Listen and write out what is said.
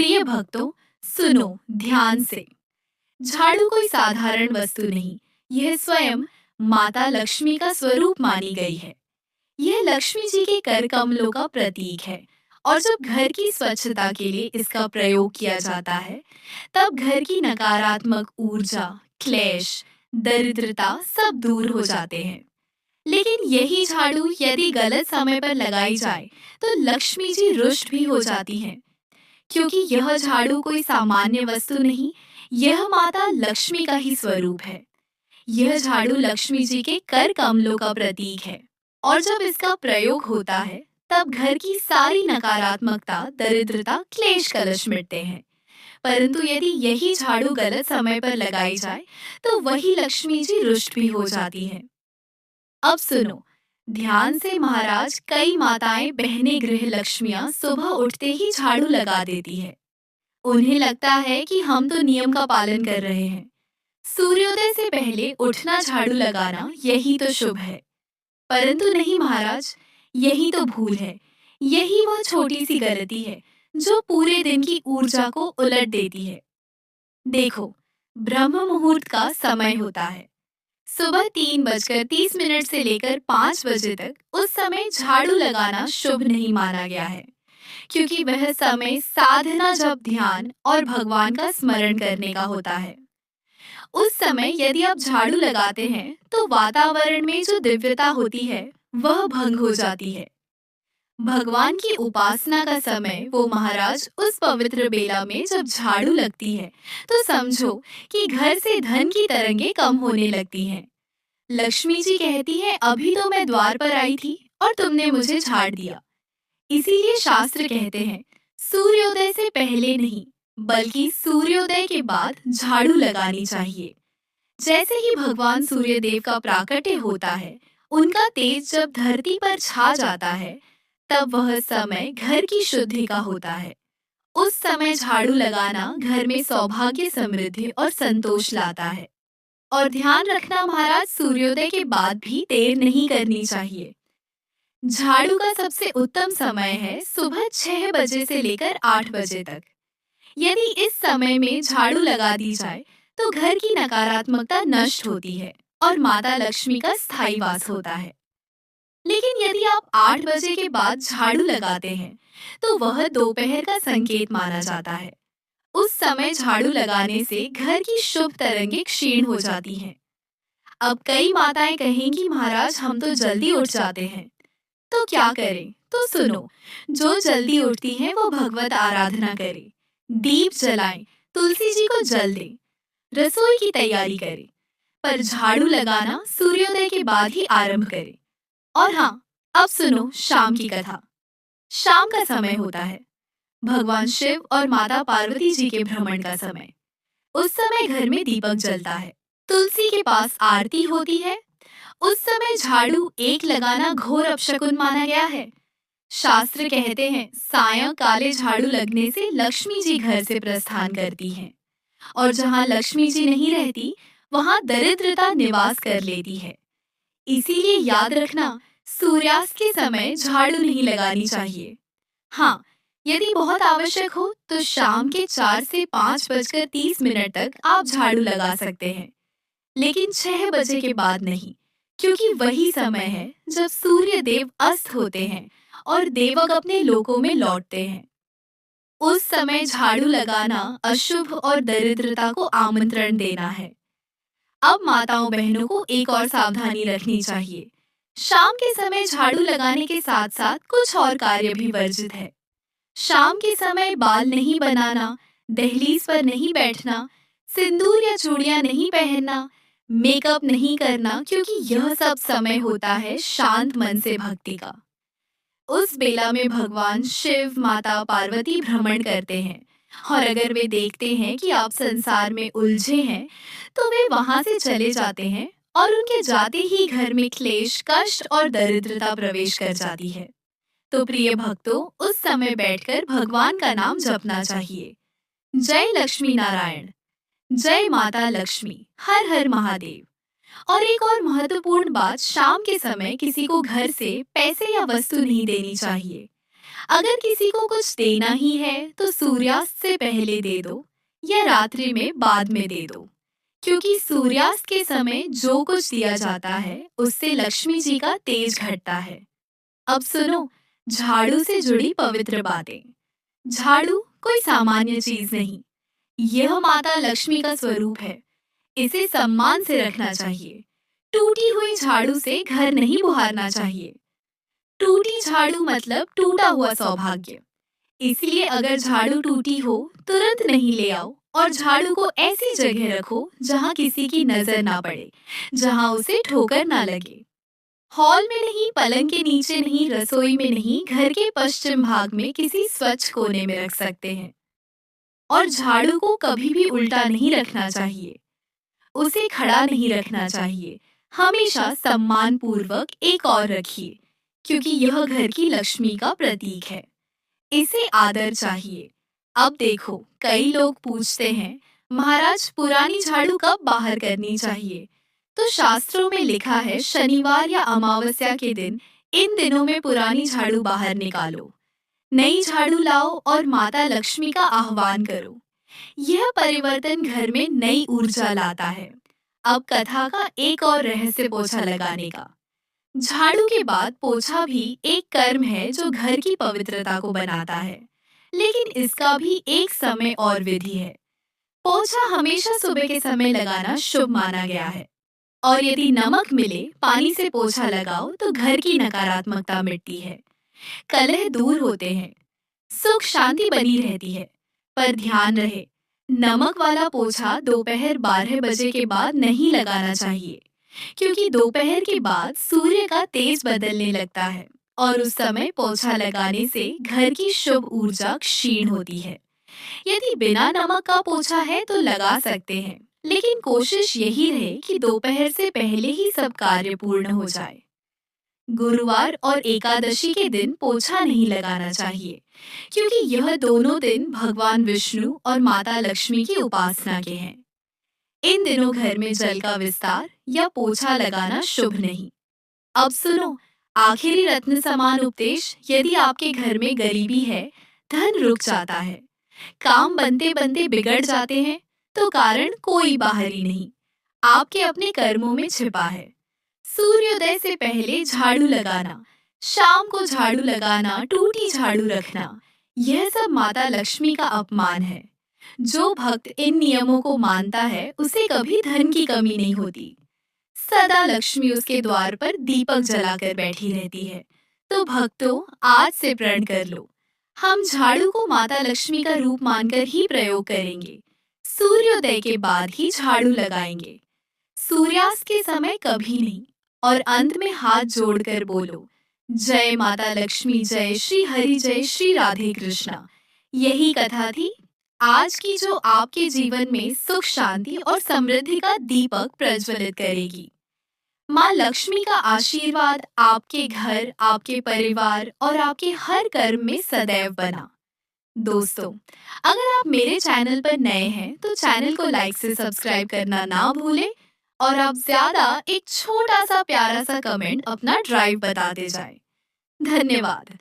प्रिय भक्तों, सुनो ध्यान से। झाड़ू कोई साधारण वस्तु नहीं, यह स्वयं माता लक्ष्मी का स्वरूप मानी गई है। यह लक्ष्मी जी के कर कमलों का प्रतीक है। और जब घर की स्वच्छता के लिए इसका प्रयोग किया जाता है, तब घर की नकारात्मक ऊर्जा, क्लेश, दरिद्रता सब दूर हो जाते हैं। लेकिन यही झाड़ू यदि गलत समय पर लगाई जाए, तो लक्ष्मी जी रुष्ट भी हो जाती हैं। क्योंकि यह झाड़ू कोई सामान्य वस्तु नहीं, यह माता लक्ष्मी का ही स्वरूप है। यह झाड़ू लक्ष्मी जी के कर कमलों का प्रतीक है। और जब इसका प्रयोग होता है, तब घर की सारी नकारात्मकता, दरिद्रता, क्लेश कलश मिटते हैं। परंतु यदि यही झाड़ू गलत समय पर लगाई जाए, तो वही लक्ष्मी जी रुष्ट भी हो जाती है। अब सुनो ध्यान से महाराज। कई माताएं बहनें गृह लक्ष्मियां सुबह उठते ही झाड़ू लगा देती है। उन्हें लगता है कि हम तो नियम का पालन कर रहे हैं। सूर्योदय से पहले उठना झाड़ू लगाना यही तो शुभ है। परंतु नहीं महाराज, यही तो भूल है। यही वो छोटी सी गलती है जो पूरे दिन की ऊर्जा को उलट देती है। देखो, ब्रह्म मुहूर्त का समय होता है। सुबह 3:30 से लेकर 5 बजे तक। उस समय झाड़ू लगाना शुभ नहीं माना गया है, क्योंकि वह समय साधना, जब ध्यान और भगवान का स्मरण करने का होता है। उस समय यदि आप झाड़ू लगाते हैं, तो वातावरण में जो दिव्यता होती है, वह भंग हो जाती है। भगवान की उपासना का समय वो महाराज उस पवित्र बेला में जब झाड़ू लगती है, तो समझो कि घर से धन की तरंगे कम होने लगती हैं। लक्ष्मी जी कहती है, अभी तो मैं द्वार पर आई थी और तुमने मुझे झाड़ दिया। इसीलिए शास्त्र कहते हैं, सूर्योदय से पहले नहीं, बल्कि सूर्योदय के बाद झाड़ू लगानी चाहिए। जैसे ही भगवान सूर्यदेव का प्राकट्य होता है, उनका तेज जब धरती पर छा जाता है, तब वह समय घर की शुद्धि का होता है। उस समय झाड़ू लगाना घर में सौभाग्य, समृद्धि और संतोष लाता है। और ध्यान रखना महाराज, सूर्योदय के बाद भी देर नहीं करनी चाहिए। झाड़ू का सबसे उत्तम समय है सुबह 6 बजे से लेकर 8 बजे तक। यदि इस समय में झाड़ू लगा दी जाए, तो घर की नकारात्मकता नष्ट होती है और माता लक्ष्मी का स्थायी वास होता है। लेकिन यदि आप 8 बजे के बाद झाड़ू लगाते हैं, तो वह दोपहर का संकेत माना जाता है। उस समय झाड़ू लगाने से घर की शुभ तरंगे क्षीण हो जाती हैं। अब कई माताएं कहेंगी, महाराज हम तो जल्दी उठ जाते हैं, तो क्या करें? तो सुनो, जो जल्दी उठती हैं वो भगवत आराधना करें, दीप जलाएं, तुलसी जी को जल दें, रसोई की तैयारी करें। पर झाड़ू लगाना सूर्योदय के बाद ही आरंभ करें। और हाँ, अब सुनो शाम की कथा। शाम का समय होता है भगवान शिव और माता पार्वती जी के भ्रमण का समय। उस समय घर में दीपक जलता है, तुलसी के पास आरती होती है। उस समय झाड़ू एक लगाना घोर अपशकुन माना गया है। शास्त्र कहते हैं, सायं काले झाड़ू लगने से लक्ष्मी जी घर से प्रस्थान करती हैं। और जहाँ लक्ष्मी जी नहीं रहती, वहाँ दरिद्रता निवास कर लेती है। इसीलिए याद रखना, सूर्यास्त के समय झाड़ू नहीं लगानी चाहिए। हाँ, यदि बहुत आवश्यक हो तो शाम के 4 से 5:30 तक आप झाड़ू लगा सकते हैं, लेकिन 6 बजे के बाद नहीं, क्योंकि वही समय है जब सूर्य देव अस्त होते हैं और देवक अपने लोकों में लौटते हैं। उस समय झाड़ू लगाना अशुभ और दरिद्रता को आमंत्रण देना है। अब माताओं बहनों को एक और सावधानी रखनी चाहिए। शाम के समय झाड़ू लगाने के साथ साथ कुछ और कार्य भी वर्जित है। शाम के समय बाल नहीं बनाना, दहलीज पर नहीं बैठना, सिंदूर या चूड़ियां नहीं पहनना, मेकअप नहीं करना, क्योंकि यह सब समय होता है शांत मन से भक्ति का। उस बेला में भगवान शिव, माता पार्वती भ्रमण करते हैं। और अगर वे देखते हैं कि आप संसार में उलझे हैं, तो वे वहां से चले जाते हैं और उनके जाते ही घर में क्लेश, कष्ट और दरिद्रता प्रवेश कर जाती है। तो प्रिय भक्तों, उस समय बैठकर भगवान का नाम जपना चाहिए। जय लक्ष्मी नारायण, जय माता लक्ष्मी, हर हर महादेव। और एक और महत्वपूर्ण बात, शाम के समय किसी को घर से पैसे या वस्तु नहीं देनी चाहिए। अगर किसी को कुछ देना ही है तो सूर्यास्त से पहले दे दो या रात्रि में बाद में दे दो, क्योंकि सूर्यास्त के समय जो कुछ दिया जाता है उससे लक्ष्मी जी का तेज घटता है। अब सुनो, झाड़ू से जुड़ी पवित्र बातें। झाड़ू कोई सामान्य चीज नहीं, यह माता लक्ष्मी का स्वरूप है। इसे सम्मान से रखना चाहिए। टूटी हुई झाड़ू से घर नहीं बुहारना चाहिए। टूटी झाड़ू मतलब टूटा हुआ सौभाग्य। इसलिए अगर झाड़ू टूटी हो तुरंत नहीं ले आओ और झाड़ू को ऐसी जगह रखो जहाँ किसी की नजर ना पड़े, जहाँ उसे ठोकर ना लगे। हॉल में नहीं, पलंग के नीचे नहीं, रसोई में नहीं, घर के पश्चिम भाग में किसी स्वच्छ कोने में रख सकते हैं। और झाड़ू को कभी भी उल्टा नहीं रखना चाहिए, उसे खड़ा नहीं रखना चाहिए। हमेशा सम्मान पूर्वक एक और रखिए, क्योंकि यह घर की लक्ष्मी का प्रतीक है। इसे आदर चाहिए। अब देखो, कई लोग पूछते हैं, महाराज पुरानी झाड़ू कब बाहर करनी चाहिए? तो शास्त्रों में लिखा है शनिवार या अमावस्या के दिन, इन दिनों में पुरानी झाड़ू बाहर निकालो, नई झाड़ू लाओ और माता लक्ष्मी का आह्वान करो। यह परिवर्तन घर में नई ऊर्जा लाता है। अब कथा का एक और रहस्य पोछा लगाने का। झाड़ू के बाद पोछा भी एक कर्म है जो घर की पवित्रता को बनाता है, लेकिन इसका भी एक समय और विधि है। पोछा हमेशा सुबह के समय लगाना शुभ माना गया है। और यदि नमक मिले पानी से पोछा लगाओ तो घर की नकारात्मकता मिटती है, कलह दूर होते हैं, सुख शांति बनी रहती है। पर ध्यान रहे, नमक वाला पोछा दोपहर 12 बजे के बाद नहीं लगाना चाहिए, क्योंकि दोपहर के बाद सूर्य का तेज बदलने लगता है और उस समय पोछा लगाने से घर की शुभ ऊर्जा क्षीण होती है। यदि बिना नमक का पोछा है तो लगा सकते हैं, लेकिन कोशिश यही रहे कि दोपहर से पहले ही सब कार्य पूर्ण हो जाए। गुरुवार और एकादशी के दिन पोछा नहीं लगाना चाहिए, क्योंकि यह दोनों दिन भगवान विष्णु और माता लक्ष्मी की उपासना के हैं। इन दिनों घर में जल का विस्तार या पोछा लगाना शुभ नहीं। अब सुनो, आखिरी रत्न समान उपदेश। यदि आपके घर में गरीबी है, धन रुक जाता है, काम बनते बनते बिगड़ जाते हैं, तो कारण कोई बाहरी नहीं, आपके अपने कर्मों में छिपा है। सूर्योदय से पहले झाड़ू लगाना, शाम को झाड़ू लगाना, टूटी झाड़ू रखना, यह सब माता लक्ष्मी का अपमान है। जो भक्त इन नियमों को मानता है उसे कभी धन की कमी नहीं होती। सदा लक्ष्मी उसके द्वार पर दीपक जलाकर बैठी रहती है। तो भक्तों, आज से प्रण कर लो, हम झाड़ू को माता लक्ष्मी का रूप मानकर ही प्रयोग करेंगे। सूर्योदय के बाद ही झाड़ू लगाएंगे, सूर्यास्त के समय कभी नहीं। और अंत में हाथ जोड़कर बोलो, जय माता लक्ष्मी, जय श्री हरि, जय श्री राधे कृष्णा। यही कथा थी आज की, जो आपके जीवन में सुख शांति और समृद्धि का दीपक प्रज्वलित करेगी। माँ लक्ष्मी का आशीर्वाद आपके घर, आपके परिवार और आपके हर कर्म में सदैव बना। दोस्तों, अगर आप मेरे चैनल पर नए हैं तो चैनल को लाइक से सब्सक्राइब करना ना भूलें और आप ज्यादा एक छोटा सा प्यारा सा कमेंट अपना ड्राइव बताते जाएं। धन्यवाद।